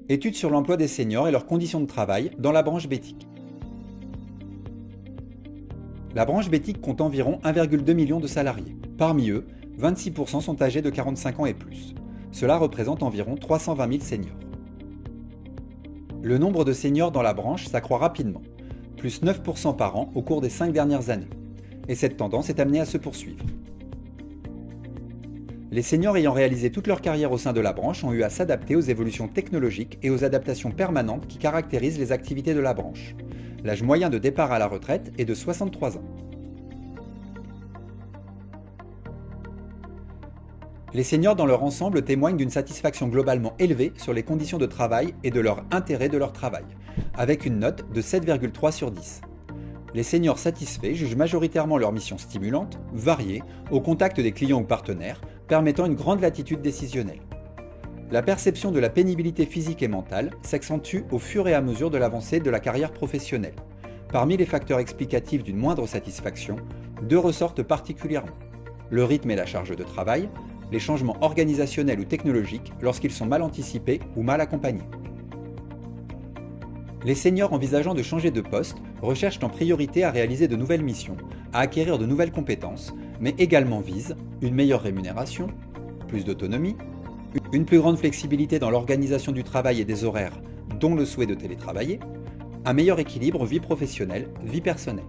Études sur l'emploi des seniors et leurs conditions de travail dans la branche Bétique. La branche Bétique compte environ 1,2 million de salariés. Parmi eux, 26% sont âgés de 45 ans et plus. Cela représente environ 320 000 seniors. Le nombre de seniors dans la branche s'accroît rapidement, plus 9% par an au cours des 5 dernières années. Et cette tendance est amenée à se poursuivre. Les seniors ayant réalisé toute leur carrière au sein de la branche ont eu à s'adapter aux évolutions technologiques et aux adaptations permanentes qui caractérisent les activités de la branche. L'âge moyen de départ à la retraite est de 63 ans. Les seniors dans leur ensemble témoignent d'une satisfaction globalement élevée sur les conditions de travail et de leur intérêt de leur travail, avec une note de 7,3 sur 10. Les seniors satisfaits jugent majoritairement leur mission stimulante, variée, au contact des clients ou partenaires, permettant une grande latitude décisionnelle. La perception de la pénibilité physique et mentale s'accentue au fur et à mesure de l'avancée de la carrière professionnelle. Parmi les facteurs explicatifs d'une moindre satisfaction, deux ressortent particulièrement: le rythme et la charge de travail, les changements organisationnels ou technologiques lorsqu'ils sont mal anticipés ou mal accompagnés. Les seniors envisageant de changer de poste recherchent en priorité à réaliser de nouvelles missions, à acquérir de nouvelles compétences, mais également visent une meilleure rémunération, plus d'autonomie, une plus grande flexibilité dans l'organisation du travail et des horaires, dont le souhait de télétravailler, un meilleur équilibre vie professionnelle, vie personnelle.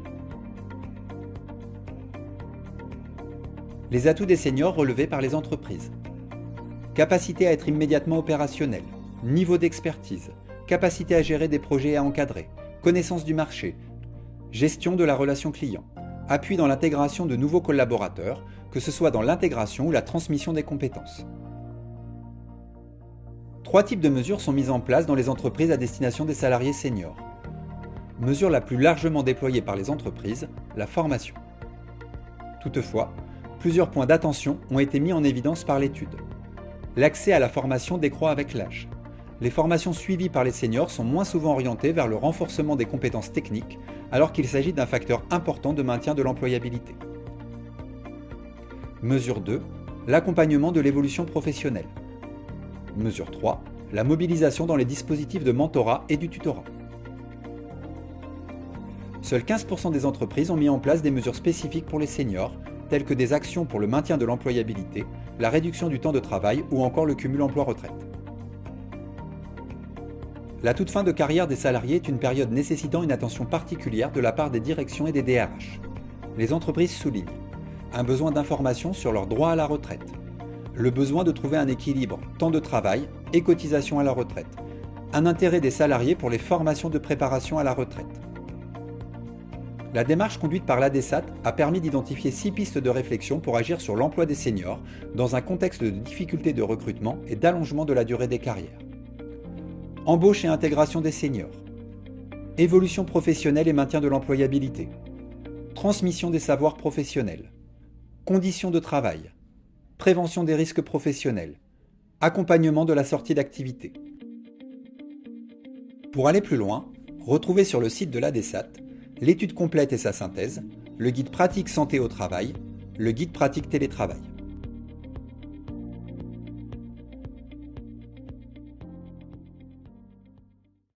Les atouts des seniors relevés par les entreprises. Capacité à être immédiatement opérationnel, niveau d'expertise, capacité à gérer des projets et à encadrer, connaissance du marché, gestion de la relation client, appui dans l'intégration de nouveaux collaborateurs, que ce soit dans l'intégration ou la transmission des compétences. 3 types de mesures sont mises en place dans les entreprises à destination des salariés seniors. Mesure la plus largement déployée par les entreprises, la formation. Toutefois, plusieurs points d'attention ont été mis en évidence par l'étude. L'accès à la formation décroît avec l'âge. Les formations suivies par les seniors sont moins souvent orientées vers le renforcement des compétences techniques, alors qu'il s'agit d'un facteur important de maintien de l'employabilité. Mesure 2, l'accompagnement de l'évolution professionnelle. Mesure 3, la mobilisation dans les dispositifs de mentorat et du tutorat. Seuls 15% des entreprises ont mis en place des mesures spécifiques pour les seniors, telles que des actions pour le maintien de l'employabilité, la réduction du temps de travail ou encore le cumul emploi-retraite. La toute fin de carrière des salariés est une période nécessitant une attention particulière de la part des directions et des DRH. Les entreprises soulignent un besoin d'information sur leur droit à la retraite, le besoin de trouver un équilibre temps de travail et cotisation à la retraite, un intérêt des salariés pour les formations de préparation à la retraite. La démarche conduite par l'ADESAT a permis d'identifier 6 pistes de réflexion pour agir sur l'emploi des seniors dans un contexte de difficulté de recrutement et d'allongement de la durée des carrières. Embauche et intégration des seniors. Évolution professionnelle et maintien de l'employabilité. Transmission des savoirs professionnels. Conditions de travail. Prévention des risques professionnels. Accompagnement de la sortie d'activité. Pour aller plus loin, retrouvez sur le site de l'ADESAT l'étude complète et sa synthèse, le guide pratique santé au travail, le guide pratique télétravail.